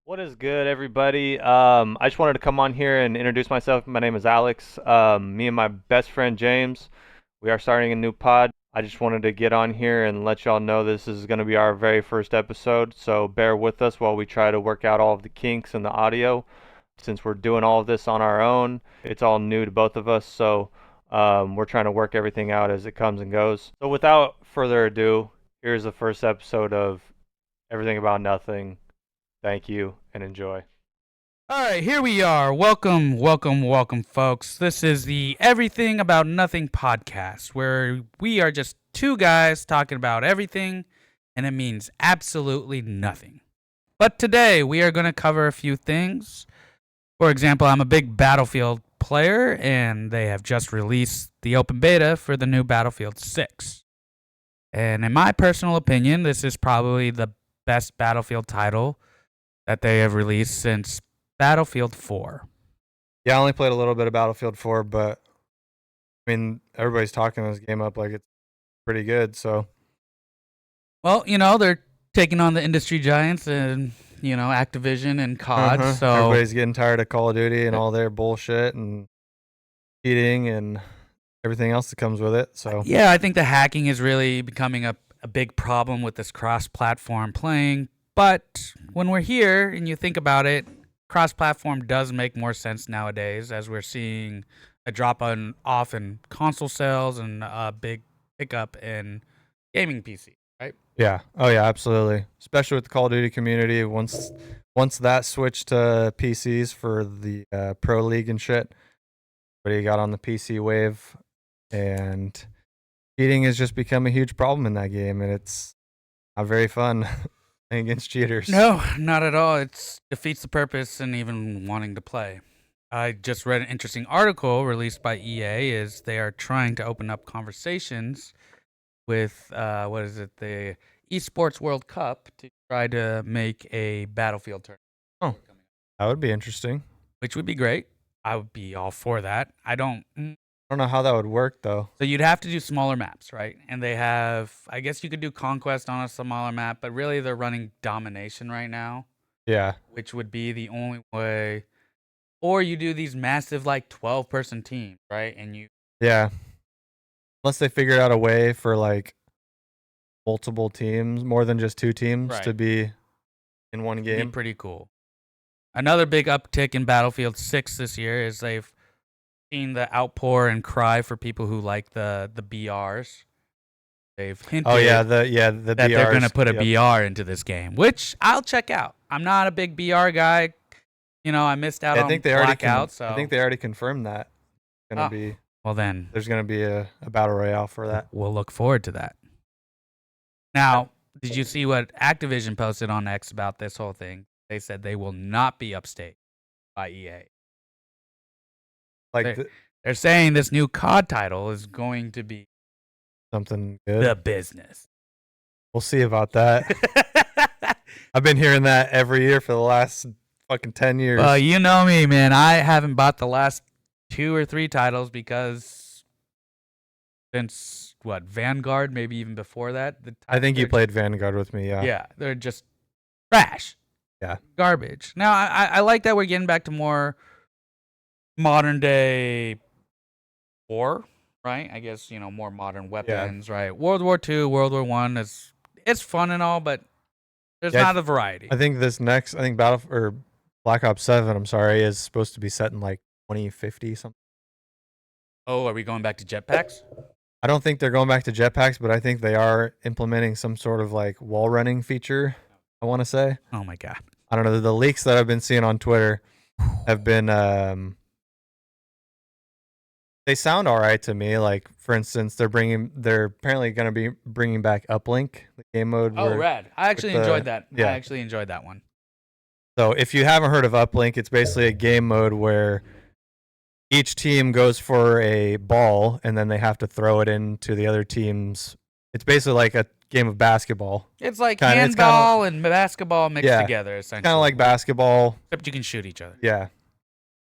What is good, everybody? I just wanted to come on here and introduce myself. My name is Alex. Me and my best friend James, we are starting a new pod. I just wanted to get on here and let y'all know this is going to be our very first episode. So bear with us while we try to work out all of the kinks and the audio. Since we're doing all of this on our own, it's all new to both of us. So we're trying to work everything out as it comes and goes. So without further ado, here's the first episode of Everything About Nothing. Thank you and enjoy. All right, here we are. Welcome, welcome, welcome, folks. This is the Everything About Nothing podcast, where we are just two guys talking about everything, and it means absolutely nothing. But today, we are going to cover a few things. For example, I'm a big Battlefield player, and they have just released the open beta for the new Battlefield 6. And in my personal opinion, this is probably the best Battlefield title that they have released since Battlefield 4. Yeah, I only played a little bit of Battlefield 4, but I mean, everybody's talking this game up like it's pretty good. So, Well, they're taking on the industry giants and, Activision and COD. So everybody's getting tired of Call of Duty and all their bullshit and cheating and everything else that comes with it. So, yeah, I think the hacking is really becoming a big problem with this cross-platform playing. But when we're here and you think about it, cross-platform does make more sense nowadays as we're seeing a off in console sales and a big pickup in gaming PC, right? yeah. Oh, yeah, absolutely. Especially with the Call of Duty community. Once that switched to PCs for the Pro League and shit, but you got on the PC wave, and cheating has just become a huge problem in that game, and it's not very fun playing against cheaters. No, not at all. It defeats the purpose and even wanting to play. I just read an interesting article released by EA is they are trying to open up conversations with the Esports World Cup to try to make a Battlefield tournament. Oh, that would be interesting. Which would be great. I would be all for that. I don't know how that would work though. So you'd have to do smaller maps, right? And they have, I guess you could do Conquest on a smaller map, but really they're running Domination right now. Yeah. Which would be the only way. Or you do these massive, like, 12-person teams, right? And you. Yeah. Unless they figure out a way for, like, multiple teams, more than just two teams, to be in one game. It'd be pretty cool. Another big uptick in Battlefield 6 this year is they've seen the outpour and cry for people who like the BRs. They've hinted the that BRs, they're going to put a BR into this game, which I'll check out. I'm not a big BR guy. I missed out on Blackout. So I think they already confirmed that. It's gonna be well. Then there's gonna be a battle royale for that. We'll look forward to that. Now, did you see what Activision posted on X about this whole thing? They said they will not be upstate by EA. They're saying this new COD title is going to be something good. The business. We'll see about that. I've been hearing that every year for the last fucking 10 years. You know me, man. I haven't bought the last 2 or 3 titles because since Vanguard, maybe even before that. I think you played Vanguard with me, yeah. Yeah, they're just trash. Yeah. Garbage. Now, I like that we're getting back to more modern day war, right? I guess, more modern weapons, right? World War II, World War I it's fun and all, but there's not a variety. I think Black Ops 7, is supposed to be set in like 2050 something. Oh, are we going back to jetpacks? I don't think they're going back to jetpacks, but I think they are implementing some sort of like wall running feature, I want to say. Oh my God. I don't know. The leaks that I've been seeing on Twitter have been, they sound all right to me. Like, for instance, they're apparently going to be bringing back Uplink, the game mode. Oh, rad. I actually enjoyed that. Yeah. I actually enjoyed that one. So if you haven't heard of Uplink, it's basically a game mode where each team goes for a ball and then they have to throw it into the other team's. It's basically like a game of basketball. It's like handball and basketball mixed together, essentially. Kind of like basketball. Except you can shoot each other. Yeah.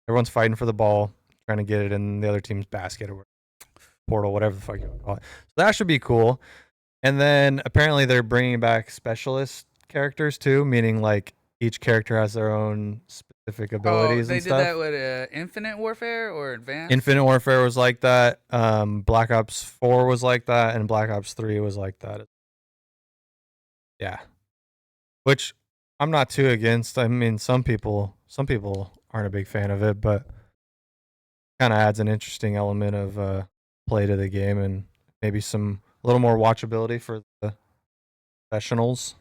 Everyone's fighting for the ball, trying to get it in the other team's basket or portal, whatever the fuck you want to call it. So that should be cool. And then apparently they're bringing back specialist characters too, meaning like each character has their own specific Oh, abilities they and did stuff. that with Infinite Warfare or Advanced? Infinite Warfare was like that. Black Ops 4 was like that, and Black Ops 3 was like that. Yeah, which I'm not too against. I mean, some people aren't a big fan of it, but kind of adds an interesting element of play to the game and maybe some a little more watchability for the professionals.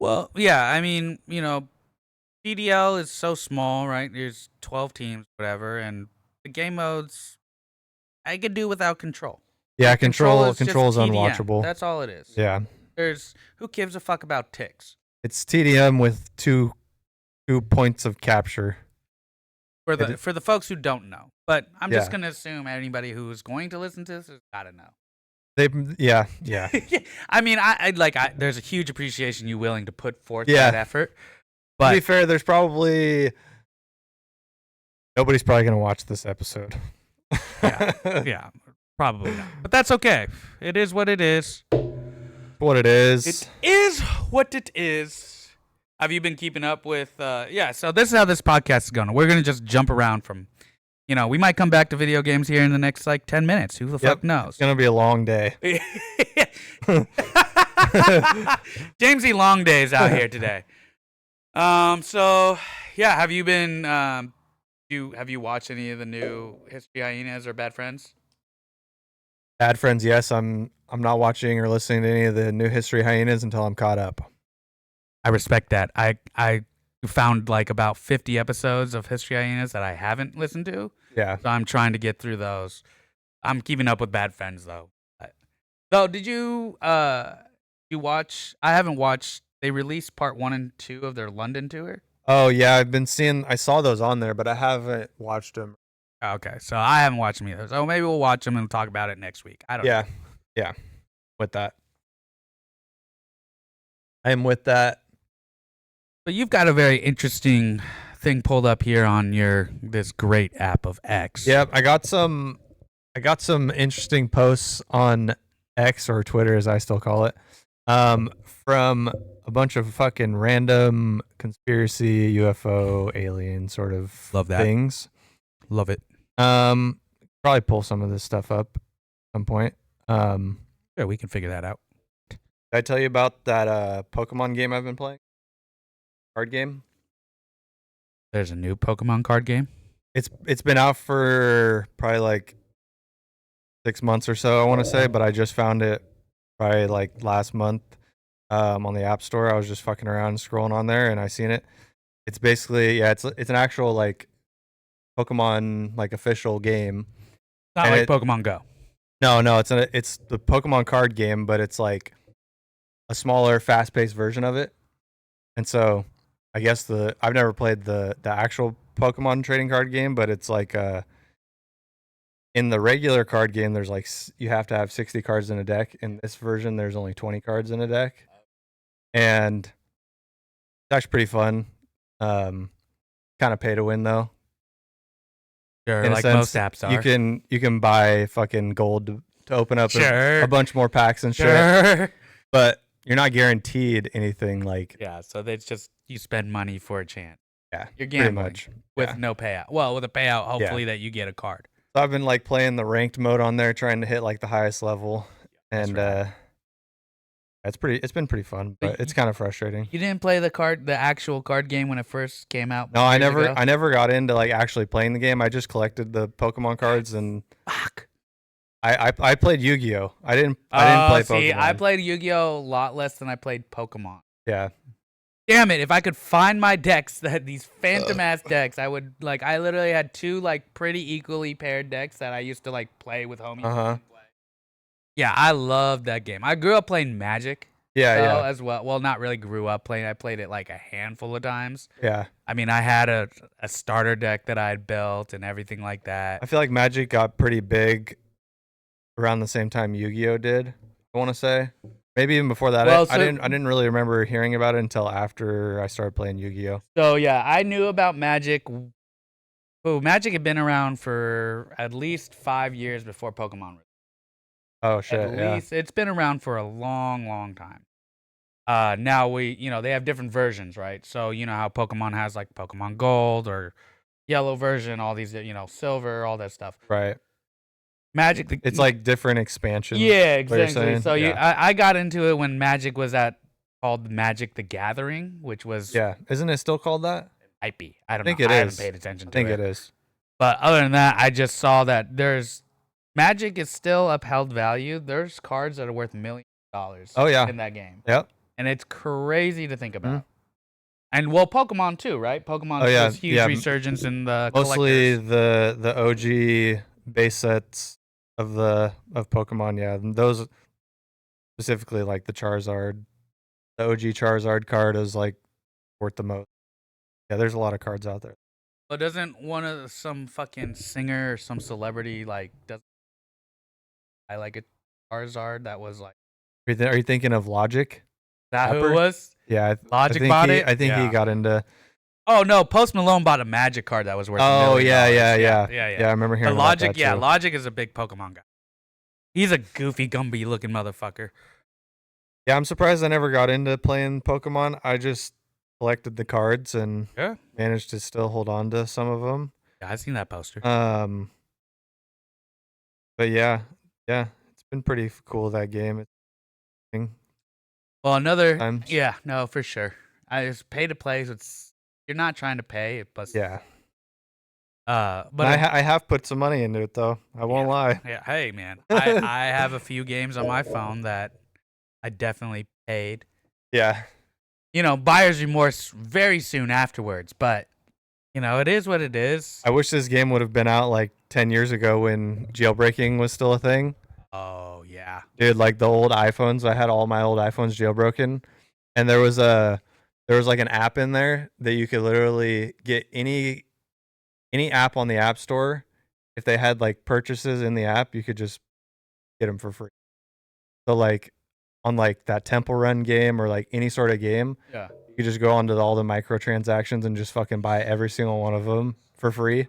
Well, yeah. I mean, DDL is so small, right? There's 12 teams, whatever, and the game modes I could do without control. Yeah, Like, control is control just is TDM. unwatchable. That's all it is. Yeah, There's who gives a fuck about ticks? it's TDM with two points of capture. For the folks who don't know. But I'm just Yeah. gonna assume anybody who's going to listen to this has gotta know. Yeah. I mean, there's a huge appreciation you willing to put forth Yeah. that effort. To But be fair, there's probably nobody's probably gonna watch this episode. yeah, probably not. But that's okay. It is what it is. What it is. It is what it is. Have you been keeping up with? Yeah. So this is how this podcast is going. We're gonna just jump around from. We might come back to video games here in the next 10 minutes. Who the fuck knows? It's gonna be a long day. Jamesy Long Days out here today. So yeah, have you been? Have you watched any of the new History Hyenas or Bad Friends? Bad Friends, yes. I'm not watching or listening to any of the new History Hyenas until I'm caught up. I respect that. I found about 50 episodes of History Hyenas that I haven't listened to. Yeah. So I'm trying to get through those. I'm keeping up with Bad Friends though. So did you watch? I haven't watched. They released part 1 and 2 of their London tour. Oh yeah, I saw those on there, but I haven't watched them. Okay, so I haven't watched them either. So maybe we'll watch them and talk about it next week. I don't know. Yeah. With that. I am with that. But you've got a very interesting thing pulled up here on this great app of X. Yep, I got some interesting posts on X, or Twitter as I still call it, from a bunch of fucking random conspiracy UFO alien sort of Love that. things. Love it. Probably pull some of this stuff up at some point. Sure, we can figure that out. Did I tell you about that Pokemon game I've been playing? Card game? There's a new Pokemon card game. It's been out for probably 6 months or so, I want to say, but I just found it probably last month on the App Store. I was just fucking around scrolling on there and I seen it. It's basically it's an actual Pokemon official game. Not And like Pokemon Go. No, it's the Pokemon card game, but it's a smaller, fast-paced version of it. And so I guess I've never played the actual Pokemon trading card game, but it's in the regular card game, there's you have to have 60 cards in a deck. In this version, there's only 20 cards in a deck, and it's actually pretty fun. Kind of pay to win though. Sure, In a like sense, most apps are. You can buy fucking gold to open up Sure. a bunch more packs and shit, Sure. but you're not guaranteed anything Yeah, so it's just you spend money for a chance. yeah, You're pretty gambling much with no payout. Well, with a payout, hopefully that you get a card. So I've been playing the ranked mode on there, trying to hit the highest level, and right. it's been pretty fun, but it's kind of frustrating. You didn't play the actual card game when it first came out? No, I years ago? never got into actually playing the game. I just collected the Pokemon cards, and Fuck. I played Yu-Gi-Oh. I didn't play see, Pokemon. I played Yu-Gi-Oh a lot less than I played Pokemon. Yeah. Damn it! If I could find my decks, these phantom ass decks, I would I literally had two pretty equally paired decks that I used to play with homies. Uh-huh. Yeah, I loved that game. I grew up playing Magic. Yeah. As well. Well, not really grew up playing. I played it a handful of times. Yeah. I mean, I had a starter deck that I had built and everything like that. I feel like Magic got pretty big around the same time Yu-Gi-Oh did, I want to say. Maybe even before that. Well, I didn't really remember hearing about it until after I started playing Yu-Gi-Oh. So yeah, I knew about Magic. Oh, Magic had been around for at least 5 years before Pokemon. Oh shit! At least it's been around for a long, long time. Now they have different versions, right? So you know how Pokemon has like Pokemon Gold or yellow version, all these, silver, all that stuff. Right. Magic, It's like different expansions. yeah, What you're exactly. saying? So Yeah. I got into it when Magic was called Magic the Gathering, which was Yeah. Isn't it still called that? might be. I I don't know. think it I haven't is. paid attention I to think it. it is. But other than that, I just saw that there's Magic is still upheld value. There's cards that are worth millions of dollars Oh yeah. in that game. Yep. And it's crazy to think Mhm. about. And well, Pokemon too, right? Pokemon Oh yeah. was huge Yeah. resurgence in the Mostly collectors. the OG base sets of Pokemon. Yeah. And those specifically like the Charizard, the OG Charizard card is like worth the most. Yeah. There's a lot of cards out there. But doesn't some fucking singer or some celebrity does I like a Charizard that was like Are you thinking of Logic? that who it Rapper? was? Yeah. Logic bought it? I think he Yeah. got into. Oh no, Post Malone bought a Magic card that was worth $1 Oh million. yeah. Yeah. Yeah. I remember But hearing about Logic, that too. Logic is a big Pokemon guy. He's a goofy, Gumby looking motherfucker. Yeah, I'm surprised I never got into playing Pokemon. I just collected the cards and Yeah. managed to still hold on to some of them. Yeah, I seen that poster. But yeah, it's been pretty cool that game. Well, Times. yeah, no, for sure. I just pay to play. So you're not trying to pay, but Yeah, but I have put some money into it though. I won't lie. yeah, hey man, I have a few games on my phone that I definitely paid. Yeah, Buyer's remorse very soon afterwards, but it is what it is. I wish this game would have been out like 10 years ago when jailbreaking was still a thing. Oh yeah, Dude, like the old iPhones, I had all my old iPhones jailbroken, and there was like an app in there that you could literally get any app on the App Store. If they had like purchases in the app, you could just get them for free. So like on like that Temple Run game or like any sort of game, yeah. you could just go onto all the microtransactions and just fucking buy every single one of them for free.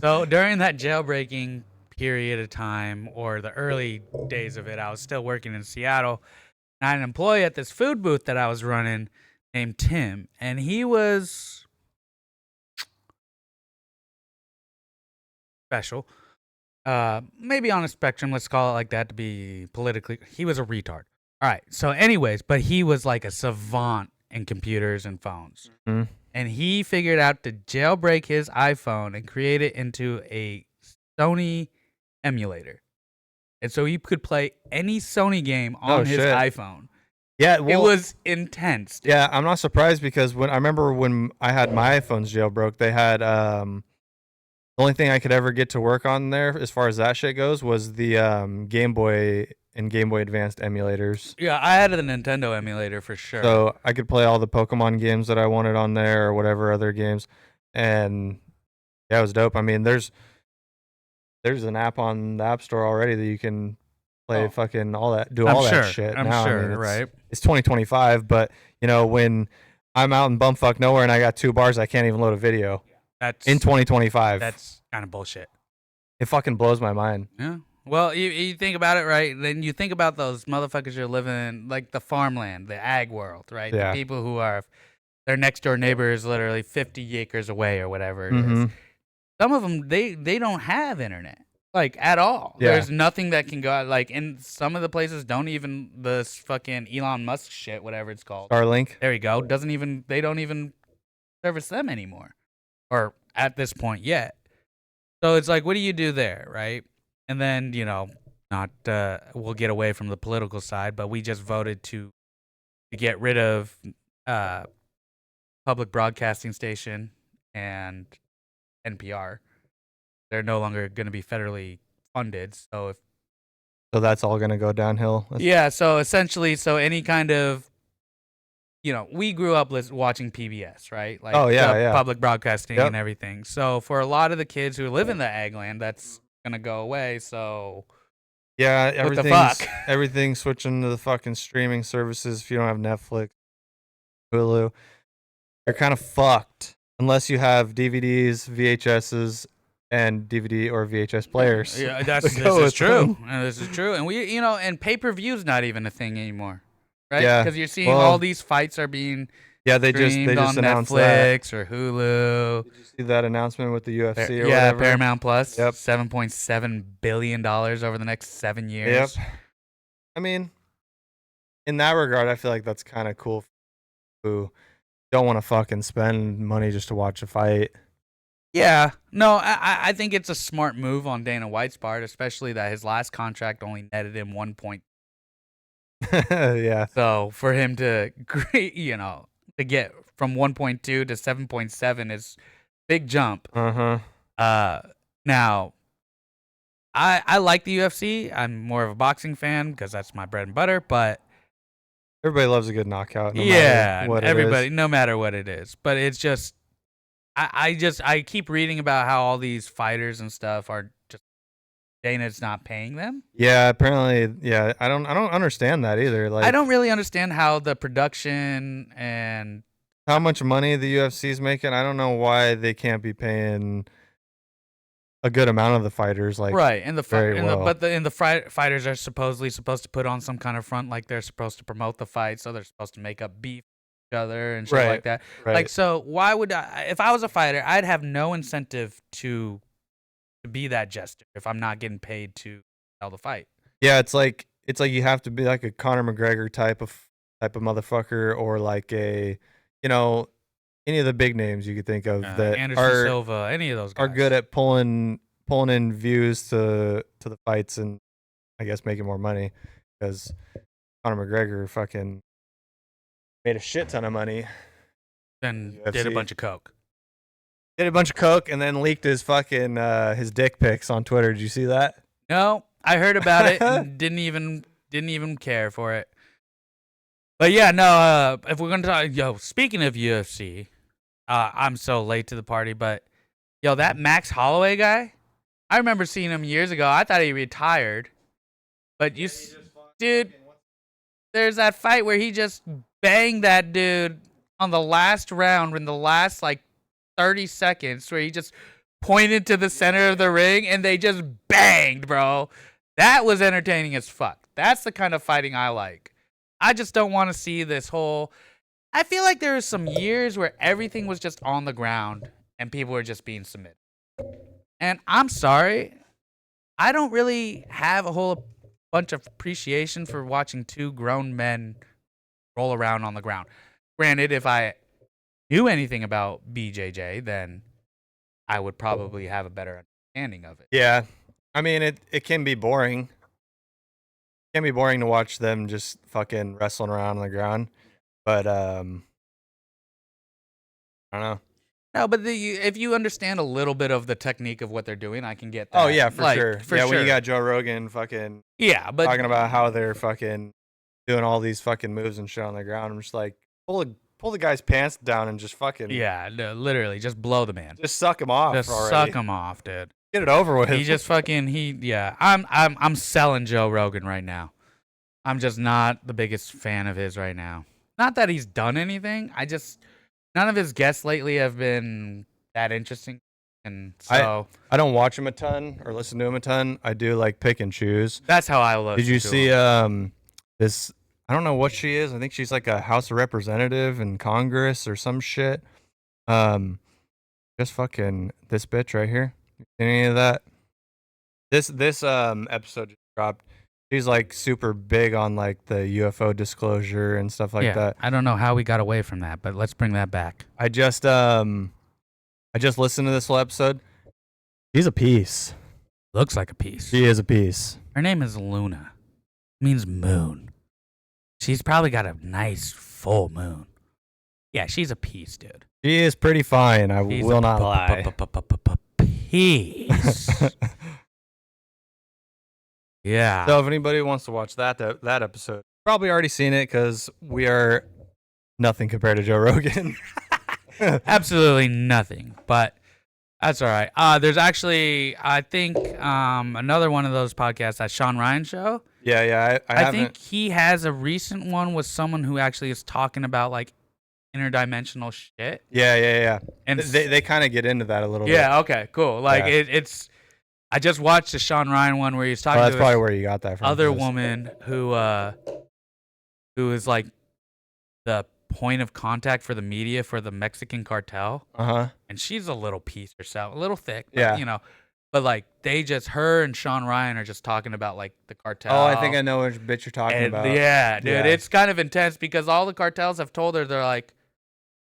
So during that jailbreaking period of time, or the early days of it, I was still working in Seattle. And I had an employee at this food booth that I was running named Tim, and he was special. Maybe on a spectrum, let's call it like that to be politically. He was a retard. All right. So, anyways, but he was like a savant in computers and phones. Mhm. And he figured out to jailbreak his iPhone and create it into a Sony emulator. And so he could play any Sony game on his shit. iPhone. Yeah, It was intense. Dude. Yeah, I'm not surprised because when I remember when I had my iPhones jailbroke, they had the only thing I could ever get to work on there as far as that shit goes was the Game Boy and Game Boy Advanced emulators. Yeah, I had a Nintendo emulator for sure. So I could play all the Pokemon games that I wanted on there or whatever other games. And yeah, it was dope. I mean, there's an app on the App Store already that you can play fucking all that, do all that shit. I'm now. sure, I mean, right? It's 2025, but when I'm out in bumfuck nowhere and I got 2 bars, I can't even load a video. That's In 2025. That's kind of bullshit. It fucking blows my mind. Yeah. Well, you think about it, right? Then you think about those motherfuckers who are living in like the farmland, the ag world, right? Yeah. The people who are their next door neighbor is literally 50 acres away or whatever it is. Mhm. Some of them they don't have internet like at all. Yeah. There's nothing that can go out, like in some of the places don't even this fucking Elon Musk shit, whatever it's called. Starlink. There you go. They don't even service them anymore. Or at this point yet. So it's like, what do you do there, right? And then, not we'll get away from the political side, but we just voted to get rid of public broadcasting station and NPR. They're no longer going to be federally funded. So that's all going to go downhill. yeah, so essentially, any kind of we grew up watching PBS, right? Like public broadcasting and everything. So for a lot of the kids who live in the ag land, that's gonna go away. So yeah, what the fuck? everything's switching to the fucking streaming services. If you don't have Netflix, Hulu, you're kind of fucked unless you have DVDs, VHSs, and DVD or VHS players. Yeah, to this go is with true. them. This is true. And and pay-per-view's not even a thing anymore, right? Yeah. Because you're seeing Well, all these fights are being Yeah, they streamed just on announced that. Netflix or Hulu. Did you see that announcement with the UFC or Yeah, whatever? Paramount Plus. Yep. $7.7 billion over the next 7 years. Yep. I mean, in that regard, I feel like that's kind of cool for people who don't want to fucking spend money just to watch a fight. Yeah. No, I think it's a smart move on Dana White's part, especially that his last contract only netted him 1 point. Yeah. So for him to, to get from 1.2 to 7.7 is big jump. Now, I like the UFC. I'm more of a boxing fan because that's my bread and butter. But Everybody loves a good knockout. No yeah, matter what everybody, it is. no matter what it is. But it's just, I keep reading about how all these fighters and stuff are just Dana's not paying them. Yeah, apparently. Yeah, I don't understand that either. Like, I don't really understand how the production and how much money the UFC is making. I don't know why they can't be paying a good amount of the fighters. Like, right, and the very well. fighters are supposedly supposed to put on some kind of front, like they're supposed to promote the fight, so they're supposed to make up beef with each other and shit like that. Right. Like, so why would if I was a fighter, I'd have no incentive to be that jester if I'm not getting paid to sell the fight. Yeah, it's like you have to be like a Conor McGregor type of motherfucker, or like a, any of the big names you could think of that Anderson Silva, any of those guys are good at pulling in views to the fights and I guess making more money, because Conor McGregor fucking made a shit ton of money. and did a bunch of coke. Did a bunch of coke and then leaked his fucking his dick pics on Twitter. Did you see that? No, I heard about it and didn't even care for it. But yeah, no. If we're gonna talk, speaking of UFC, I'm so late to the party, but that Max Holloway guy, I remember seeing him years ago. I thought he retired, but dude, there's that fight where he just banged that dude on the last round in the last 30 seconds, where he just pointed to the center of the ring and they just banged, bro. That was entertaining as fuck. That's the kind of fighting I like. I just don't want to see this whole... I feel like there were some years where everything was just on the ground and people were just being submitted. And I'm sorry, I don't really have a whole bunch of appreciation for watching two grown men roll around on the ground. Granted, if I knew anything about BJJ, then I would probably have a better understanding of it. Yeah. I mean, it can be boring. It can be boring to watch them just fucking wrestling around on the ground. But, I don't know. No, but if you understand a little bit of the technique of what they're doing, I can get that. Oh, yeah, for sure. Sure. When you got Joe Rogan fucking but talking about how they're fucking doing all these fucking moves and shit on the ground, I'm just like, pull the guy's pants down and just fucking... Yeah, no, literally, just blow the man. Just suck him off Just already. suck him off, dude. Get it over with. He just fucking, I'm selling Joe Rogan right now. I'm just not the biggest fan of his right now. Not that he's done anything. None of his guests lately have been that interesting. And so I don't watch him a ton or listen to him a ton. I do like pick and choose. That's how I look. Did you see this? I don't know what she is. I think she's like a House of Representative in Congress or some shit. Just fucking this bitch right here. Any of that? This episode just dropped. She's like super big on like the UFO disclosure and stuff like that. I don't know how we got away from that, but let's bring that back. I just listened to this whole episode. She's a piece. Looks like a piece. She is a piece. Her name is Luna. Means moon. She's probably got a nice full moon. Yeah, she's a piece, dude. She is pretty fine. I will not lie. Piece. Yeah. So if anybody wants to watch that episode, probably already seen it because we are nothing compared to Joe Rogan. Absolutely nothing, but that's all right. There's actually, I think, another one of those podcasts, that Sean Ryan show. Yeah, I think he has a recent one with someone who actually is talking about like interdimensional shit. Yeah. And They kind of get into that a little bit. yeah, okay, cool. Like Yeah. it's. I just watched the Sean Ryan one where he's talking That's to probably this where you got that from. other 'cause- woman who is like the point of contact for the media for the Mexican cartel, Uh-huh. and she's a little piece herself, a little thick, but, Yeah. you know. But like her and Sean Ryan are just talking about like the cartel. Oh, I think I know which bitch you're talking And about. yeah, dude, Yeah. it's kind of intense because all the cartels have told her, they're like,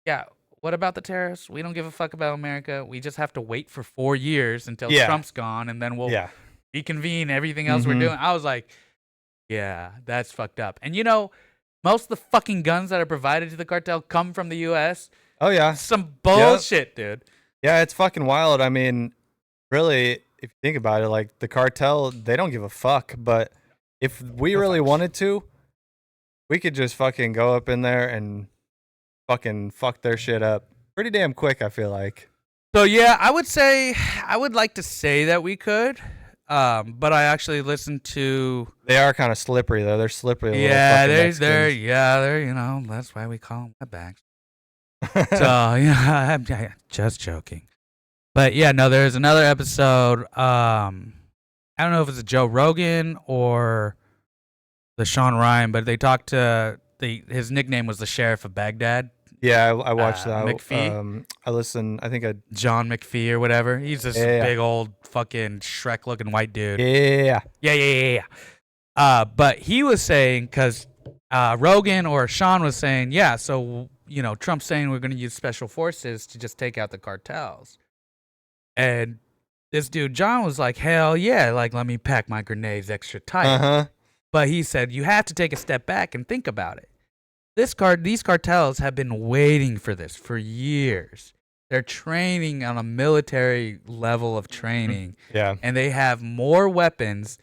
yeah, what about the terrorists? We don't give a fuck about America. We just have to wait for 4 years until Yeah. Trump's gone, and then we'll Yeah. reconvene everything else we're Mhm. doing. I was like, yeah, that's fucked up. And you know, most of the fucking guns that are provided to the cartel come from the U.S. Oh yeah. Some bullshit, dude. Yeah, it's fucking wild. I mean, really, if you think about it, like the cartel, they don't give a fuck. But if we No really fucks. wanted to, we could just fucking go up in there and fucking fuck their shit up pretty damn quick, I feel like. So yeah, I would like to say that we could, but I actually listened to. They are kind of slippery though. They're slippery. Little Yeah, fucking they're you know, that's why we call them wetbacks. So yeah, I'm just joking. But yeah, no, there's another episode. I don't know if it's a Joe Rogan or the Sean Ryan, but they talked to his nickname was the Sheriff of Baghdad, Yeah, I watched that. McPhee? I listened. I think I. John McPhee or whatever. He's this Yeah. big old fucking Shrek-looking white dude. Yeah. Yeah. But he was saying, because Rogan or Sean was saying, yeah, so, you know, Trump's saying we're going to use special forces to just take out the cartels. And this dude, John, was like, hell yeah, like, let me pack my grenades extra tight. Uh-huh. But he said, you have to take a step back and think about it. These cartels have been waiting for this for years. They're training on a military level of training, Yeah. and they have more weapons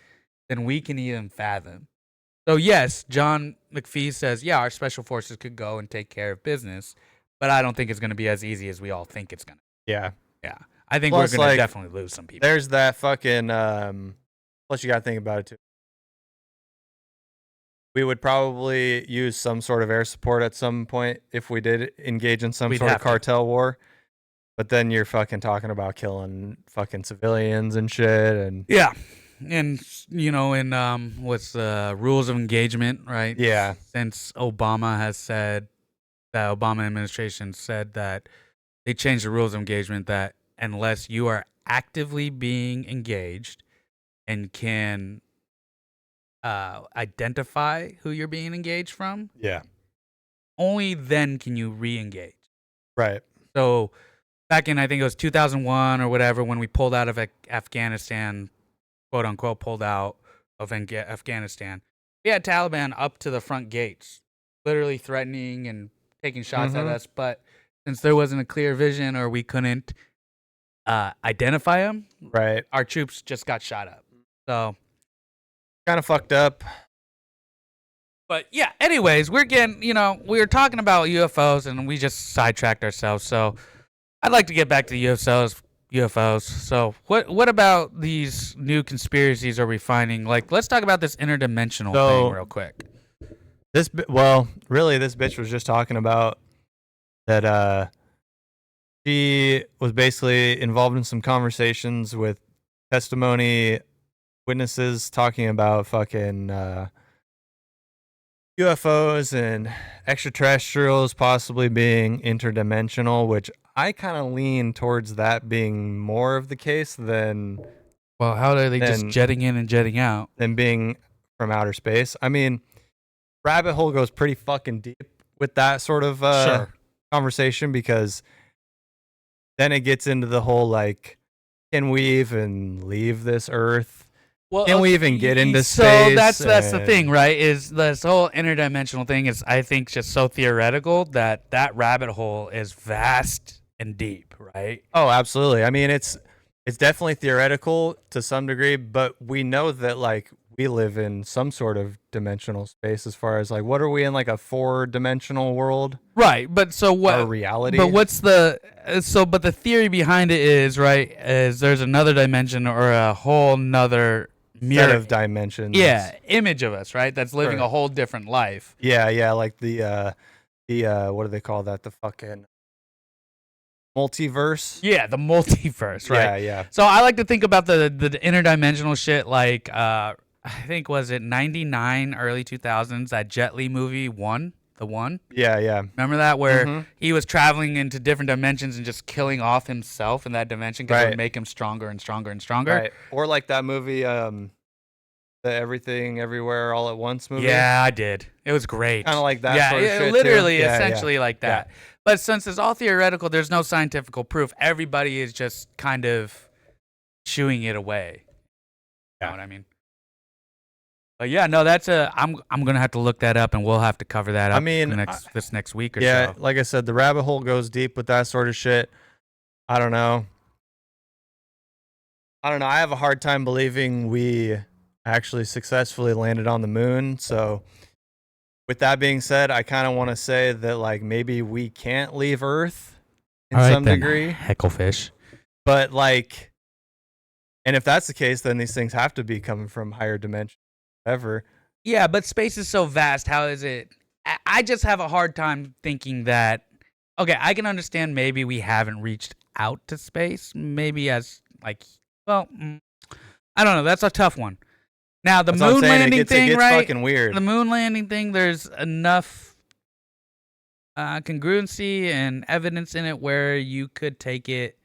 than we can even fathom. So yes, John McPhee says, yeah, our special forces could go and take care of business, but I don't think it's going to be as easy as we all think it's going to. Yeah. Yeah. I think Plus, we're going to like, definitely lose some people. There's that fucking. Plus, you got to think about it too. We would probably use some sort of air support at some point if we did engage in some We'd sort of have to. cartel war. But then you're fucking talking about killing fucking civilians and shit, and Yeah. And, you know, in what's the rules of engagement, right? yeah, Since Obama has said, the Obama administration said that they changed the rules of engagement that unless you are actively being engaged and can identify who you're being engaged from, yeah, only then can you re-engage. right, So back in, I think it was 2001 or whatever, when we pulled out of Afghanistan, quote unquote, pulled out of Afghanistan, we had Taliban up to the front gates, literally threatening and taking shots at Mhm. us. But since there wasn't a clear vision or we couldn't identify them, right. our troops just got shot up. So, Kind of fucked up. but yeah, anyways, we're getting, you know, we were talking about UFOs and we just sidetracked ourselves. So I'd like to get back to UFOs. So what about these new conspiracies are we finding? Like, let's talk about this interdimensional thing real quick. Really, this bitch was just talking about that she was basically involved in some conversations with testimony witnesses talking about fucking UFOs and extraterrestrials possibly being interdimensional, which I kind of lean towards that being more of the case than Well, how are they just Then- jetting in and jetting out? being from outer space. I mean, rabbit hole goes pretty fucking deep with that sort of Sure. conversation, because then it gets into the whole like, can we even leave this earth? Well, Can we even get into so space? that's the And- thing, right? Is this whole interdimensional thing is, I think, just so theoretical that rabbit hole is vast and deep, right? Oh, absolutely. I mean, it's definitely theoretical to some degree, but we know that like we live in some sort of dimensional space. As far as like, what are we in, like a 4-dimensional world Right, but so or what? reality? But what's the but the theory behind it is, right, is there's another dimension or a whole nother set mirror of dimensions? image of us, right? That's living Sure. a whole different life. Yeah, like the the what do they call that? The fucking multiverse. Yeah, the multiverse, right? Yeah, yeah. So I like to think about the interdimensional shit like I think was it 99 early 2000s that Jet Li movie One, the one. Yeah, yeah. Remember that where Mhm. he was traveling into different dimensions and just killing off himself in that dimension because it would Right. make him stronger and stronger and stronger. Right. Or like that movie, the Everything Everywhere All at Once movie. Yeah, I did. It was great. Kinda like that Yeah, sort of shit, too. literally, Yeah, yeah. essentially like Yeah. that. But since it's all theoretical, there's no scientific proof. Everybody is just kind of chewing it away. You Yeah. know what I mean? But yeah, no, that's I'm gonna have to look that up, and we'll have to cover that up. I mean, this next week or Yeah, so. like I said, the rabbit hole goes deep with that sort of shit. I don't know. I have a hard time believing we actually successfully landed on the moon. So, with that being said, I kind of want to say that like maybe we can't leave Earth in All right, some then, degree. Hecklefish. But like, and if that's the case, then these things have to be coming from higher dimensions. Ever. Yeah, but space is so vast. How is it? I just have a hard time thinking that. Okay, I can understand maybe we haven't reached out to space. Maybe as like, well, I don't know. That's a tough one. Now the That's what I'm moon saying. landing It thing, gets right? fucking weird. The moon landing thing. There's enough congruency and evidence in it where you could take it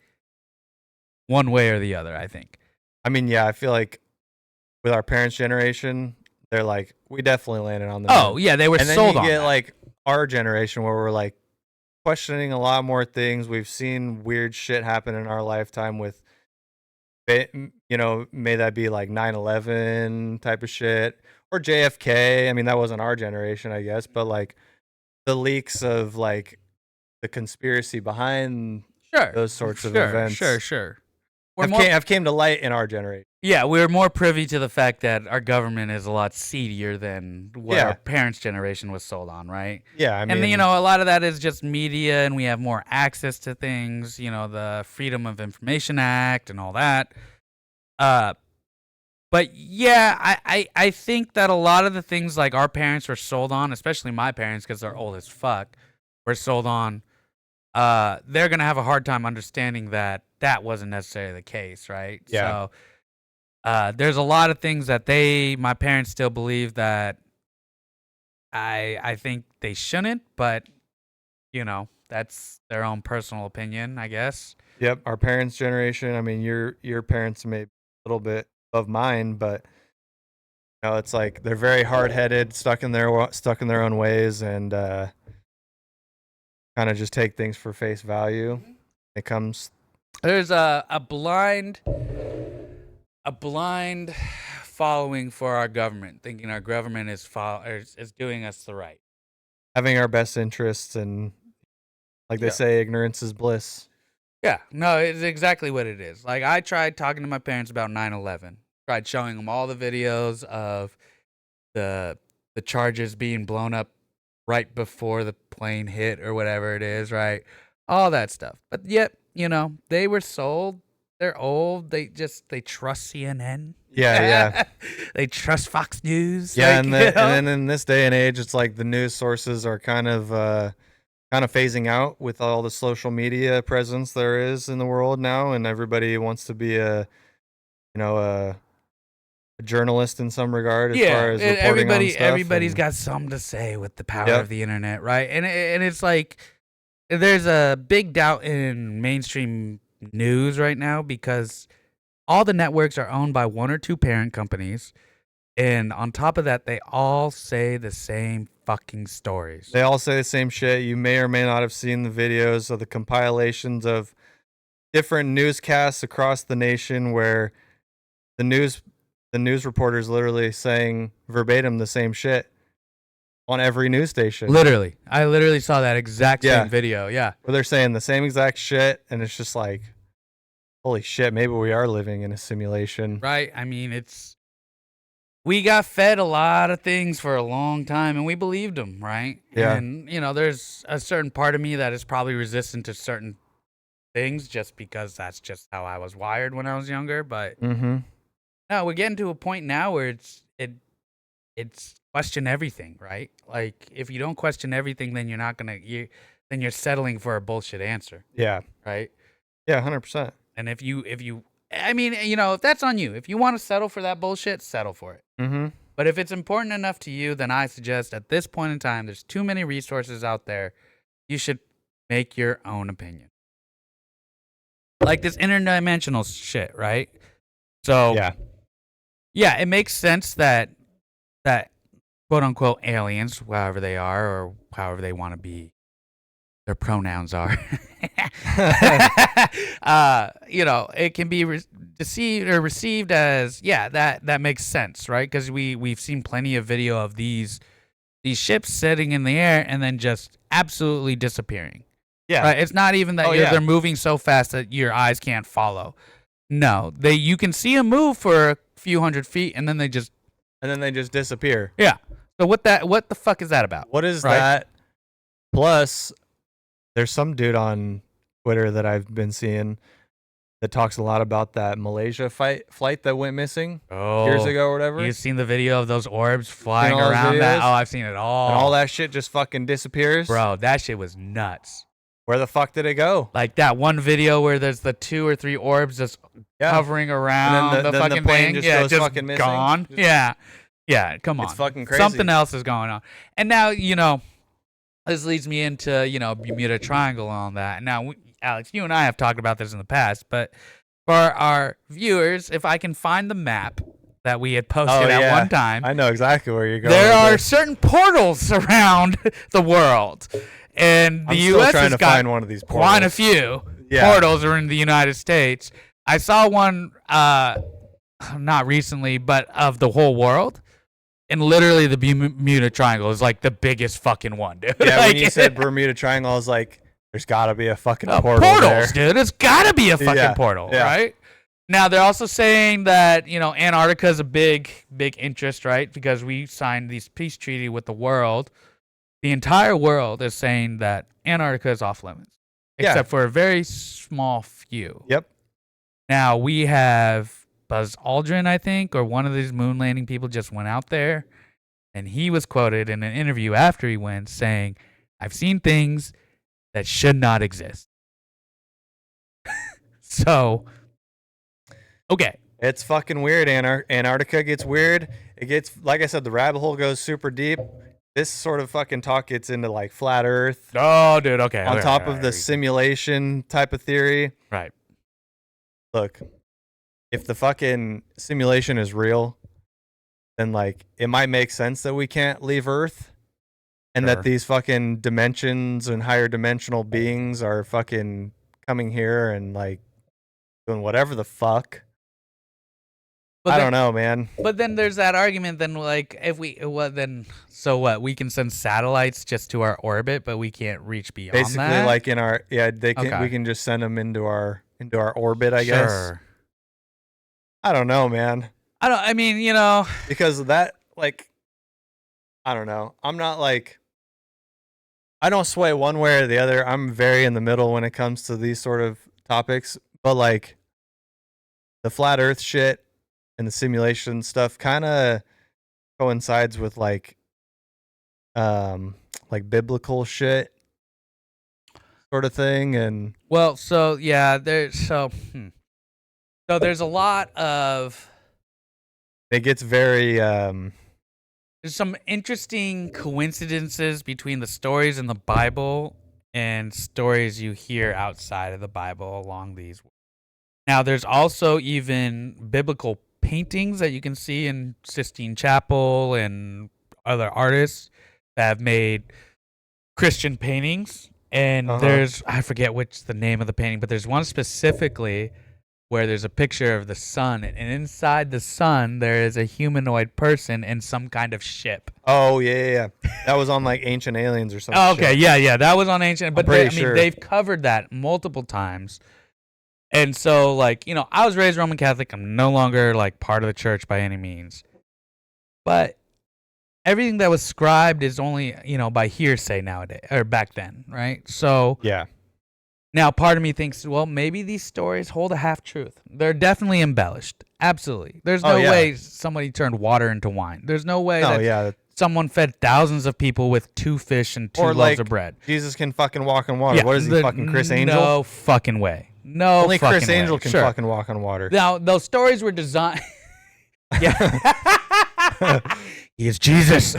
one way or the other. I think. I mean, yeah, I feel like with our parents' generation, they're like, we definitely landed on the Oh moon. yeah, they were And then sold you on get that. like our generation where we're like questioning a lot more things. We've seen weird shit happen in our lifetime with, may that be like 9/11 type of shit or JFK. I mean, that wasn't our generation, I guess, but like the leaks of like the conspiracy behind Sure, those sorts of sure, events sure. have came to light in our generation. Yeah, we're more privy to the fact that our government is a lot seedier than what Yeah. our parents' generation was sold on, right? Yeah, I mean, And a lot of that is just media, and we have more access to things. The Freedom of Information Act and all that. But yeah, I think that a lot of the things like our parents were sold on, especially my parents, because they're old as fuck, were sold on. They're gonna have a hard time understanding that that wasn't necessarily the case, right? Yeah. So there's a lot of things that my parents still believe that I think they shouldn't, but that's their own personal opinion, I guess. Yep, our parents' generation. I mean, your parents may be a little bit above mine, but it's like they're very hard headed, stuck in their own ways, and kind of just take things for face value. It comes. There's a blind following for our government, thinking our government is doing us the right. Having our best interests, and like they say, ignorance is bliss. Yeah, no, it's exactly what it is. Like, I tried talking to my parents about 9/11. Tried showing them all the videos of the charges being blown up right before the plane hit or whatever it is, right? All that stuff. But yet, they were sold. They're old. They trust CNN. Yeah, yeah. They trust Fox News. Yeah, like, and then in this day and age, it's like the news sources are kind of phasing out with all the social media presence there is in the world now, and everybody wants to be a journalist in some regard as far as reporting on stuff. Everybody's got something to say with the power of the internet, right? And it's like there's a big doubt in mainstream news right now because all the networks are owned by one or two parent companies, and on top of that, they all say the same fucking stories. They all say the same shit. You may or may not have seen the videos of the compilations of different newscasts across the nation where the news reporters literally saying verbatim the same shit on every news station. Literally. I literally saw that exact same video. Yeah. Where they're saying the same exact shit, and it's just like, holy shit, maybe we are living in a simulation. Right? I mean, we got fed a lot of things for a long time, and we believed them, right? Yeah. And, there's a certain part of me that is probably resistant to certain things just because that's just how I was wired when I was younger. But no, we're getting to a point now where it's question everything, right? Like if you don't question everything, then you're not gonna then you're settling for a bullshit answer, Yeah. right? Yeah, 100%. And if you I mean, if that's on you. If you want to settle for that bullshit, settle for it. Mm-hmm. But if it's important enough to you, then I suggest at this point in time, there's too many resources out there. You should make your own opinion. Like this interdimensional shit, right? So yeah, it makes sense that quote unquote aliens, however they are or however they want to be, their pronouns are. It can be deceived or received as that makes sense, right? Because we've seen plenty of video of these ships sitting in the air and then just absolutely disappearing. Yeah. Right? It's not even that they're moving so fast that your eyes can't follow. No, you can see them move for a few hundred feet and then they just disappear. Yeah. So what the fuck is that about? What is that? Plus, there's some dude on Twitter that I've been seeing that talks a lot about that Malaysia flight that went missing years ago or whatever. You've seen the video of those orbs flying around that? Oh, I've seen it all. And all that shit just fucking disappears. Bro, that shit was nuts. Where the fuck did it go? Like that one video where there's the 2 or 3 orbs just hovering around and then the fucking plane thing. just goes fucking missing. Gone. Yeah, come on. It's fucking crazy. Something else is going on. And now, this leads me into, Bermuda Triangle and all that. Now, Alex, you and I have talked about this in the past, but for our viewers, if I can find the map that we had posted at one time. I know exactly where you're going. There are certain portals around the world. And the U.S. has got find one of these portals. Quite a few portals are in the United States. I saw one, not recently, but of the whole world. And literally the Bermuda Triangle is like the biggest fucking one, dude. Yeah, like, when you said Bermuda Triangle, I was like, there's got to be a fucking portal portals, there. dude. It's got to be a fucking portal, right? Now, they're also saying that, Antarctica is a big interest, right? Because we signed this peace treaty with the world. The entire world is saying that Antarctica is off limits, except for a very small few. Yep. Now, we have Buzz Aldrin, I think, or one of these moon landing people just went out there, and he was quoted in an interview after he went saying, I've seen things that should not exist. So, okay. It's fucking weird. Antarctica gets weird. It gets, like I said, the rabbit hole goes super deep. This sort of fucking talk gets into like flat Earth. Oh, dude, okay. On top of the simulation type of theory. Right. Look, if the fucking simulation is real, then like it might make sense that we can't leave Earth and that these fucking dimensions and higher dimensional beings are fucking coming here and like doing whatever the fuck. I don't know, man. But then there's that argument. Then, like, so what? We can send satellites just to our orbit, but we can't reach beyond Basically, that? like in our we can just send them into our orbit, I guess. I don't know, man. Because of that, like, I don't know. I'm not like, I don't sway one way or the other. I'm very in the middle when it comes to these sort of topics. But like, the flat Earth shit and the simulation stuff kind of coincides with like biblical shit sort of thing. And so there's a lot of, it gets very there's some interesting coincidences between the stories in the Bible and stories you hear outside of the Bible along these. Now there's also even biblical paintings that you can see in Sistine Chapel and other artists that have made Christian paintings. And there's, I forget the name of the painting, but there's one specifically where there's a picture of the sun, and inside the sun there is a humanoid person in some kind of ship. Oh yeah. That was on like Ancient Aliens or something. Oh, okay, yeah, that was on Ancient. But they've covered that multiple times. And so, like, I was raised Roman Catholic. I'm no longer, like, part of the church by any means. But everything that was scribed is only, by hearsay nowadays, or back then, right? So, yeah. Now, part of me thinks, well, maybe these stories hold a half-truth. They're definitely embellished. Absolutely. There's no way somebody turned water into wine. There's no way someone fed thousands of people with 2 fish and 2 Or loaves like of bread. Jesus can fucking walk on water. What is he, fucking Chris Angel? No fucking way. No Only fucking Chris Angel way. can Sure. fucking walk on water. Now, those stories were designed. Yeah. He is Jesus.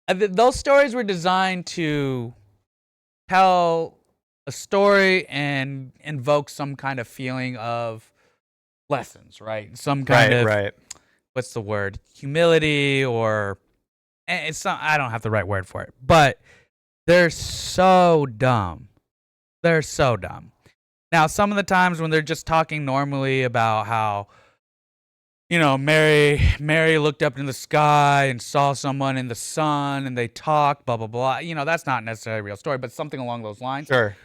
Those stories were designed to tell a story and invoke some kind of feeling of lessons, right? Some kind of, right. what's the word? Humility, or it's not, I don't have the right word for it, but they're so dumb. They're so dumb. Now, some of the times when they're just talking normally about how, Mary looked up in the sky and saw someone in the sun and they talked, blah, blah, blah. That's not necessarily a real story, but something along those lines. Sure.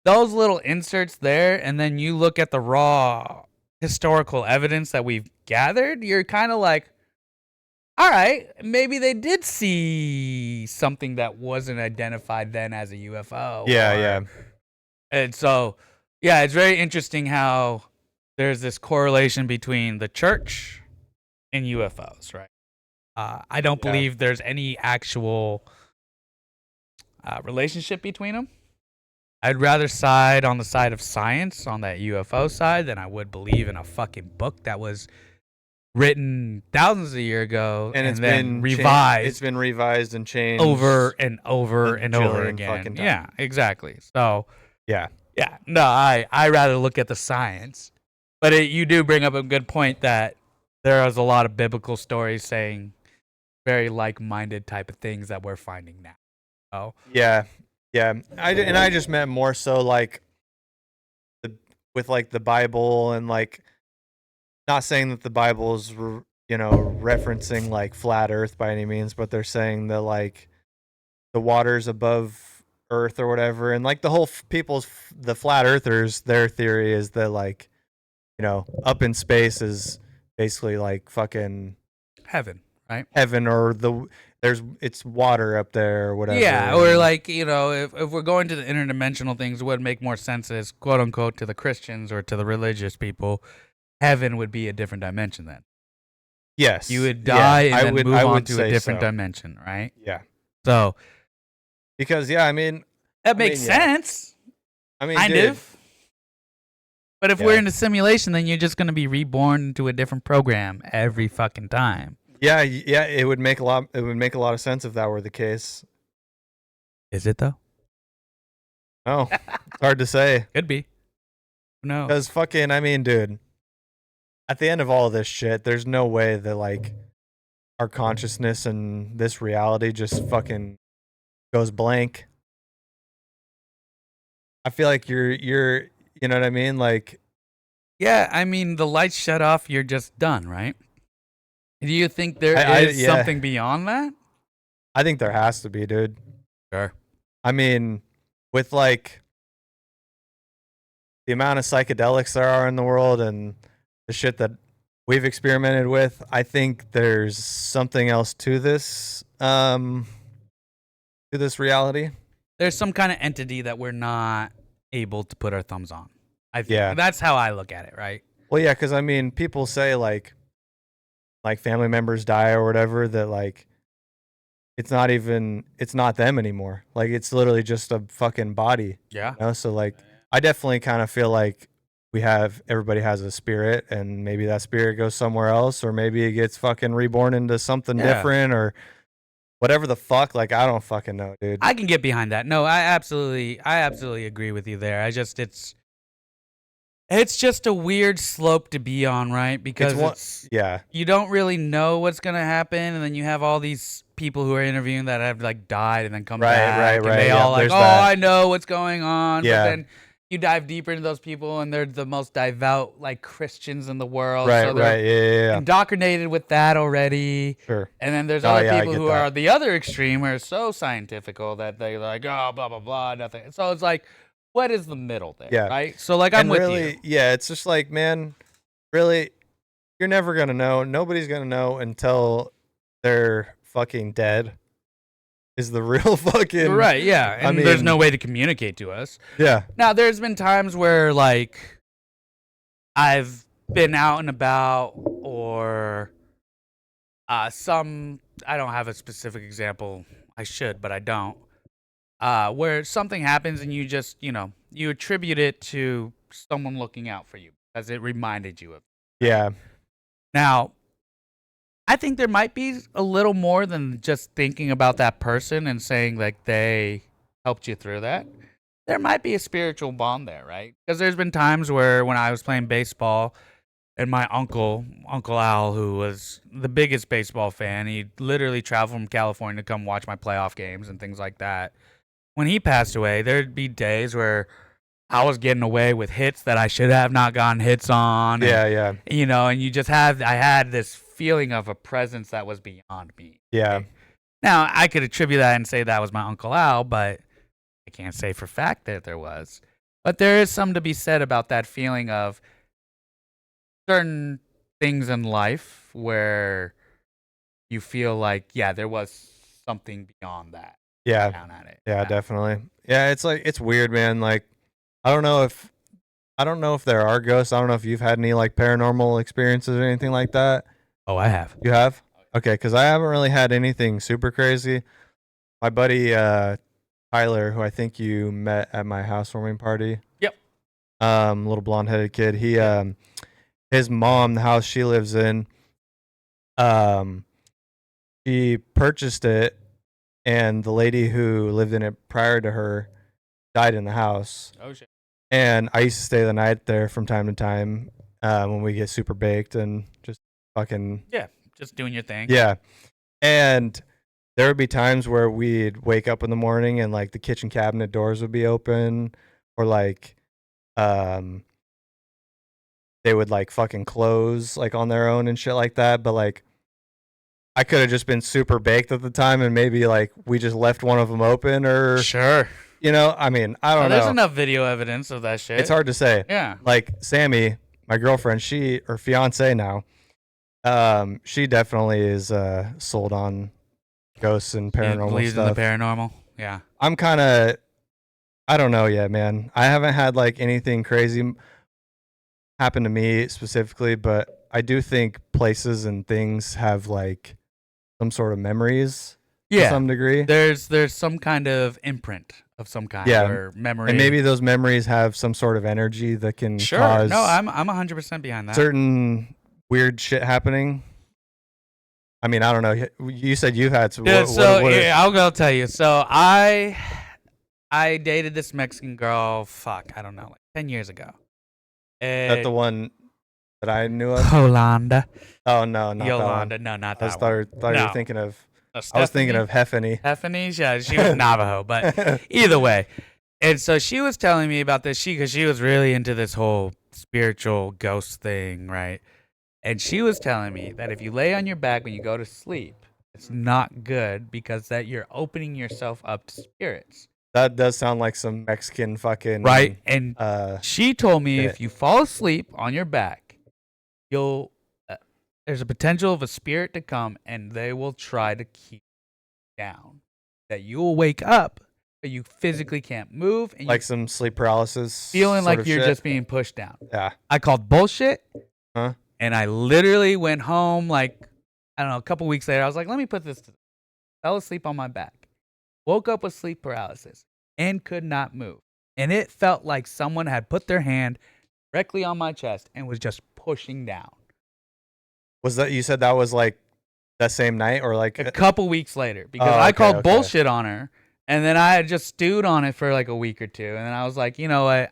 Those little inserts there, and then you look at the raw historical evidence that we've gathered, you're kind of like, all right, maybe they did see something that wasn't identified then as a UFO. Yeah. And so, yeah, it's very interesting how there's this correlation between the church and UFOs, right? I don't believe there's any actual relationship between them. I'd rather side on the side of science on that UFO side than I would believe in a fucking book that was written thousands of years ago and it's then been revised. It's been revised and changed over and over and over fucking again. times. Yeah, exactly. So Yeah. no, I rather look at the science. But you do bring up a good point that there is a lot of biblical stories saying very like-minded type of things that we're finding now. Oh, Yeah. I just meant more so like with like the Bible, and like not saying that the Bible is referencing like flat Earth by any means, but they're saying that like the waters above Earth or whatever, and like the whole the flat Earthers, their theory is that like up in space is basically like fucking heaven, right? Heaven, or it's water up there or whatever. Yeah, or like, if we're going to the interdimensional things, it would make more sense as, quote unquote, to the Christians or to the religious people, heaven would be a different dimension then. Yes. You would die and then move on to a different so. dimension, right? Yeah. So. Because, that makes sense. I mean, kind of. But if we're in a simulation, then you're just going to be reborn into a different program every fucking time. Yeah, it would make a lot of sense if that were the case. Is it though? Oh, it's hard to say. Could be. No. Because dude, at the end of all of this shit, there's no way that like our consciousness and this reality just fucking goes blank. I feel like you're you know what I mean? Like, yeah, the lights shut off, you're just done, right? Do you think there is something beyond that? I think there has to be, dude. Sure. With like the amount of psychedelics there are in the world and the shit that we've experimented with, I think there's something else to this reality. There's some kind of entity that we're not able to put our thumbs on. I think that's how I look at it, right? Well, yeah, because people say like family members die or whatever, that like it's not them anymore. Like it's literally just a fucking body. Yeah. So like I definitely kind of feel like everybody has a spirit, and maybe that spirit goes somewhere else, or maybe it gets fucking reborn into something different, or whatever the fuck. Like I don't fucking know, dude. I can get behind that. No, I absolutely agree with you there. It's just a weird slope to be on, right? Because you don't really know what's gonna happen, and then you have all these people who are interviewing that have like died and then come back, and they all like, I know what's going on. Yeah. But then you dive deeper into those people, and they're the most devout like Christians in the world. Right, so they're yeah. indoctrinated with that already. Sure. And then there's other people who are the other extreme, who are so scientifical that they're like, oh, blah blah blah, nothing. So it's like, what is the middle there? Yeah. Right. So like, I'm with you. Yeah. It's just like, man, really, you're never gonna know. Nobody's gonna know until they're fucking dead. Is the real fucking right? Yeah. And there's no way to communicate to us. Yeah. Now there's been times where like I've been out and about, or Some I don't have a specific example. I should, but I don't. Where something happens and you just, you attribute it to someone looking out for you because it reminded you of. Right? Yeah. Now, I think there might be a little more than just thinking about that person and saying like they helped you through that. There might be a spiritual bond there, right? Because there's been times where when I was playing baseball and my Uncle Al, who was the biggest baseball fan, he literally traveled from California to come watch my playoff games and things like that. When he passed away, there'd be days where I was getting away with hits that I should have not gotten hits on. Yeah, And, yeah. and I had this feeling of a presence that was beyond me. Yeah. Right? Now, I could attribute that and say that was my Uncle Al, but I can't say for fact that there was. But there is something to be said about that feeling of certain things in life where you feel like, yeah, there was something beyond that. Yeah. Down at it. Yeah, definitely. Yeah, it's like it's weird, man. Like I don't know if there are ghosts. I don't know if you've had any like paranormal experiences or anything like that. Oh, I have. You have? Okay, cuz I haven't really had anything super crazy. My buddy Tyler, who I think you met at my housewarming party. Yep. Little blonde-headed kid. He his mom, the house she lives in, um she purchased it, and the lady who lived in it prior to her died in the house. Oh shit. And I used to stay the night there from time to time when we get super baked and just fucking Yeah, just doing your thing. yeah. And there would be times where we'd wake up in the morning and like the kitchen cabinet doors would be open, or like um they would like fucking close like on their own and shit like that. But like I could have just been super baked at the time and maybe like we just left one of them open, or Sure. I mean, I don't There's know. enough video evidence of that shit. It's hard to say. Yeah. Like Sammy, my girlfriend, she or fiance now, she definitely is sold on ghosts and paranormal believes stuff. in the paranormal. Yeah. I'm kind of, I don't know yet, man. I haven't had like anything crazy happen to me specifically, but I do think places and things have like some sort of memories to some degree. There's some kind of imprint of some kind, or memory. And maybe those memories have some sort of energy that can Sure. cause No, I'm 100% behind that. certain weird shit happening. I mean, I don't know. You said you've had some. Yeah, I'll go tell you. So I dated this Mexican girl, I don't know, like 10 years ago. Is that the one that I knew of? Yolanda. Oh, no, not Yolanda. that one. No, not I that thought one. you No. were thinking of. I was Stephanie? thinking of Heffany. Heffany? Yeah, she was Navajo, but either way. And so she was telling me about this, because she was really into this whole spiritual ghost thing, right? And she was telling me that if you lay on your back when you go to sleep, it's not good because that you're opening yourself up to spirits. That does sound like some Mexican fucking. Right? And she told me shit. if you fall asleep on your back, you'll there's a potential of a spirit to come and they will try to keep you down. That you will wake up, but you physically can't move, and like some sleep paralysis. feeling sort like of you're shit. just being pushed down. Yeah. I called bullshit. Huh? And I literally went home like, I don't know, a couple weeks later. I was like, let me put this to them. Fell asleep on my back. Woke up with sleep paralysis and could not move. And it felt like someone had put their hand directly on my chest and was just pushing down. Was that, you said that was like that same night or like A couple weeks later, because Oh, I okay, called okay. bullshit on her. And then I had just stewed on it for like a week or two. And then I was like, you know what?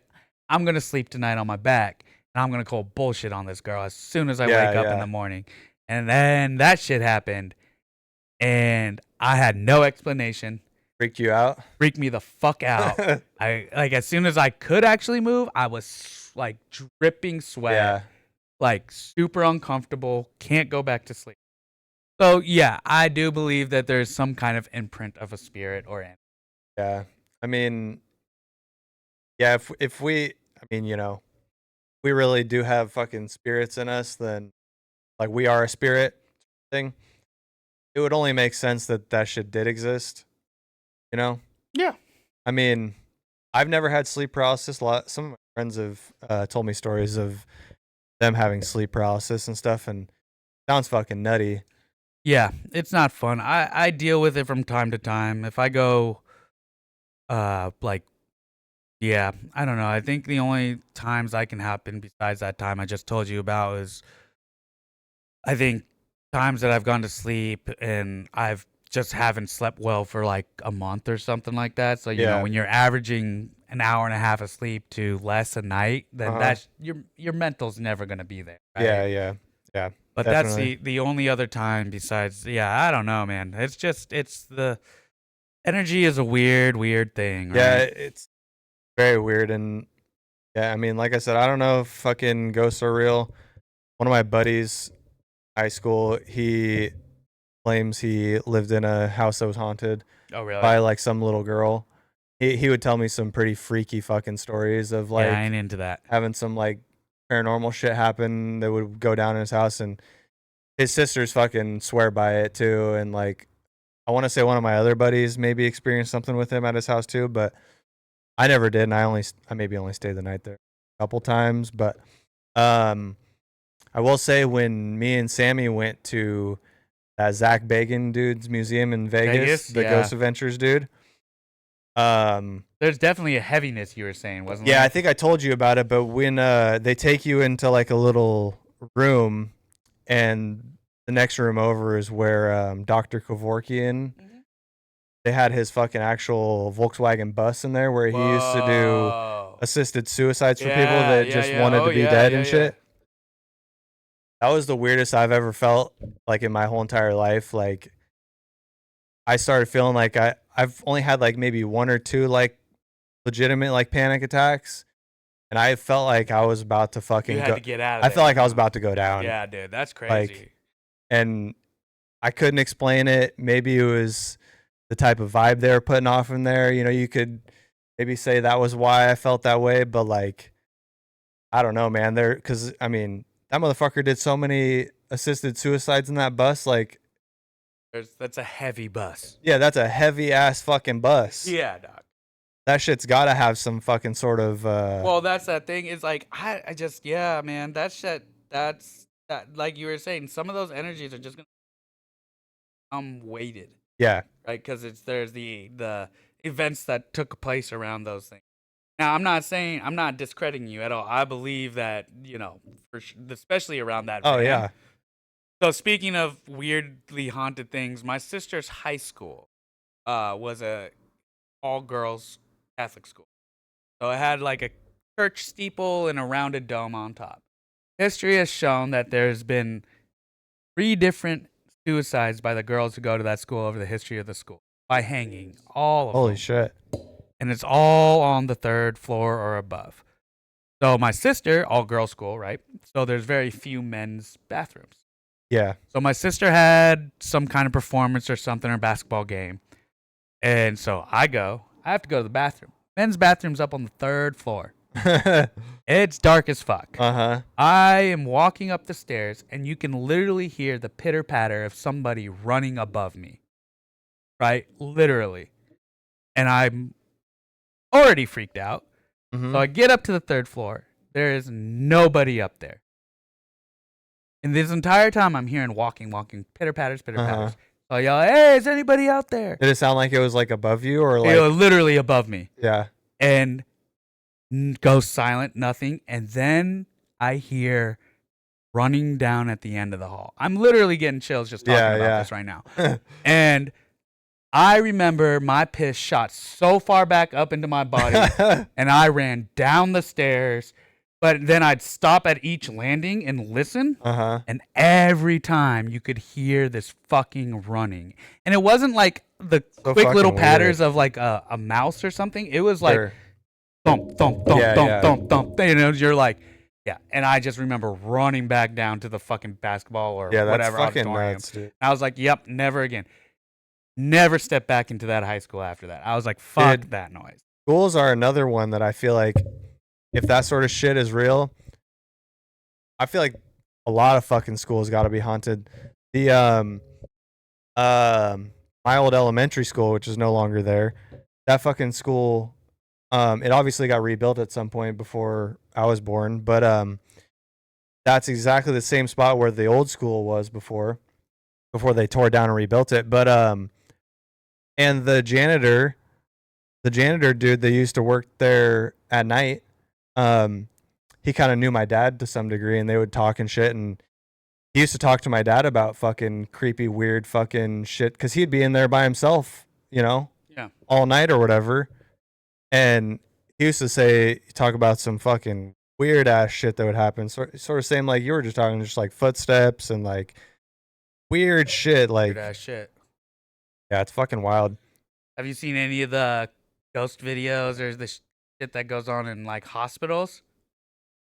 I'm going to sleep tonight on my back. And I'm going to call bullshit on this girl as soon as I wake up in the morning. And then that shit happened. And I had no explanation. freaked you out? Freaked me the fuck out. I like, as soon as I could actually move, I was like dripping sweat. Yeah. Like super uncomfortable. Can't go back to sleep. So yeah, I do believe that there's some kind of imprint of a spirit or an. Yeah. I mean, yeah, if we, I mean, we really do have fucking spirits in us, then like we are a spirit thing. It would only make sense that that shit did exist, Yeah. I mean, I've never had sleep paralysis. Some of my friends have told me stories of them having sleep paralysis and stuff, and it sounds fucking nutty. Yeah, it's not fun. I deal with it from time to time. If I go, like, yeah, I don't know. I think the only times I can happen besides that time I just told you about is I think times that I've gone to sleep and I've just haven't slept well for like a month or something like that. So, Yeah. when you're averaging an hour and a half of sleep to less a night, then Uh-huh. that's your mental's never gonna be there, Yeah, right? yeah. Yeah. But that's Definitely. the only other time besides, yeah, I don't know, man. It's the energy is a weird thing, Yeah, right? it's very weird. And yeah, I mean, like I said, I don't know if fucking ghosts are real. One of my buddies, high school, he claims he lived in a house that was haunted Oh, really? by like some little girl. He would tell me some pretty freaky fucking stories of Yeah, I like ain't into that. having some like paranormal shit happen that would go down in his house, and his sisters fucking swear by it too. And like I want to say one of my other buddies maybe experienced something with him at his house too, but I never did, and I maybe only stayed the night there a couple times. But um I will say when me and Sammy went to that Zach Bagan dude's museum in Vegas, Vegas, the yeah. Ghost Adventures dude. Um, There's definitely a heaviness you were saying, wasn't yeah, I there? think I told you about it, but when they take you into like a little room, and the next room over is where Dr. Kevorkian, Mhm. they had his fucking actual Volkswagen bus in there where he used to do Whoa. assisted suicides for people Yeah, that yeah, just yeah. wanted Oh, to be yeah, dead yeah, and yeah. shit. That was the weirdest I've ever felt like in my whole entire life. Like I started feeling like I've only had like maybe one or two like legitimate like panic attacks, and I felt like I was about to You fucking had go. to get out of I felt there, like I was huh? about to go down. Yeah, dude, that's Like, crazy. and I couldn't explain it. Maybe it was the type of vibe they were putting off in there. You know, you could maybe say that was why I felt that way, but like I don't know, man. There, because I mean, that motherfucker did so many assisted suicides in that bus. Like, That's a heavy bus. yeah, that's a heavy ass fucking bus. Yeah, dog. That shit's got to have some fucking sort of Well, that's that thing. Is like I just yeah, man. That shit. That's that. Like you were saying, some of those energies are just gonna come weighted, yeah. right? Because there's the events that took place around those things. Now, I'm not discrediting you at all. I believe that especially around that Oh van. yeah. So speaking of weirdly haunted things, my sister's high school was a all girls Catholic school. So it had like a church steeple and a rounded dome on top. History has shown that there's been 3 different suicides by the girls who go to that school over the history of the school by hanging, all of Holy them. shit. And it's all on the 3rd floor or above. So my sister, all girls school, right? So there's very few men's bathrooms. Yeah. So my sister had some kind of performance or something or basketball game. And so I have to go to the bathroom. Men's bathroom's up on the 3rd floor. It's dark as fuck. Uh-huh. I am walking up the stairs and you can literally hear the pitter patter of somebody running above me. Right? Literally. And I'm already freaked out. Mm-hmm. So I get up to the 3rd floor. There is nobody up there. And this entire time I'm hearing walking, pitter patters, pitter Uh-huh. patters. So I yell, "Hey, is anybody out there?" Did it sound like it was like above you or They were like literally above me. yeah. And goes silent, nothing. And then I hear running down at the end of the hall. I'm literally getting chills just talking about this right now. Yeah. And I remember my piss shot so far back up into my body, and I ran down the stairs. But then I'd stop at each landing and listen. Uh-huh. And every time you could hear this fucking running. And it wasn't like the So quick little fucking patters weird. of like a mouse or something. It was like Sure. thump, thump, thump, Yeah, thump, yeah. thump, thump. You're like, yeah. And I just remember running back down to the fucking basketball or Yeah, that's whatever fucking auditorium. nuts, dude. I was like, yep, never again. Never step back into that high school after that. I was like, fuck Dude. that noise. Schools are another one that I feel like if that sort of shit is real, I feel like a lot of fucking schools got to be haunted. The my old elementary school, which is no longer there, that fucking school, it obviously got rebuilt at some point before I was born, but that's exactly the same spot where the old school was before. before they tore it down and rebuilt it. But and the janitor dude that used to work there at night, he kind of knew my dad to some degree, and they would talk and shit. And he used to talk to my dad about fucking creepy, weird fucking shit because he'd be in there by himself, Yeah. all night or whatever. And he used to talk about some fucking weird ass shit that would happen. Sort of same like you were just talking, just like footsteps and like weird shit. Like, Weird ass shit. yeah, it's fucking wild. Have you seen any of the ghost videos or the shit that goes on in like hospitals?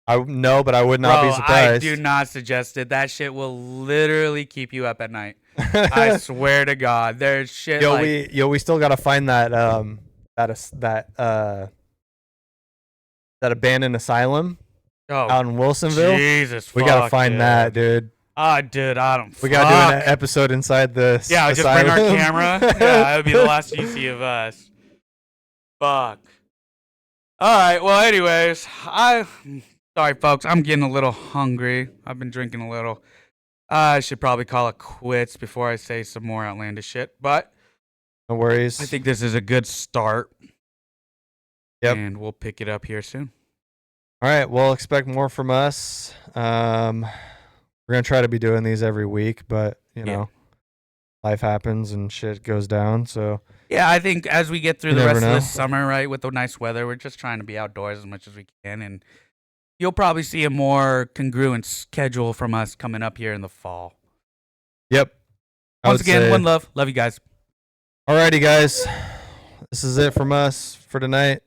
I know, but I would not Bro, be surprised. I do not suggest it. That shit will literally keep you up at night. I swear to God, there's shit we still gotta find that that abandoned asylum out in Wilsonville. Jesus, We gotta find that, dude. Dude, I don't. We gotta do an episode inside the Yeah, just bring our camera. Yeah, that would be the last you see of us. Fuck. All right. Well, anyways, sorry, folks. I'm getting a little hungry. I've been drinking a little. I should probably call it quits before I say some more outlandish shit. But no worries. I think this is a good start. Yep. And we'll pick it up here soon. All right. Well, expect more from us. We're gonna try to be doing these every week, but life happens and shit goes down. So yeah, I think as we get through the never rest of know. this summer, right, with the nice weather, we're just trying to be outdoors as much as we can, and you'll probably see a more congruent schedule from us coming up here in the fall. Yep. Once again, one love. Love you guys. Alrighty, guys. This is it from us for tonight.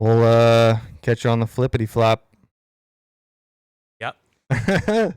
We'll catch you on the flippity flop. Yep.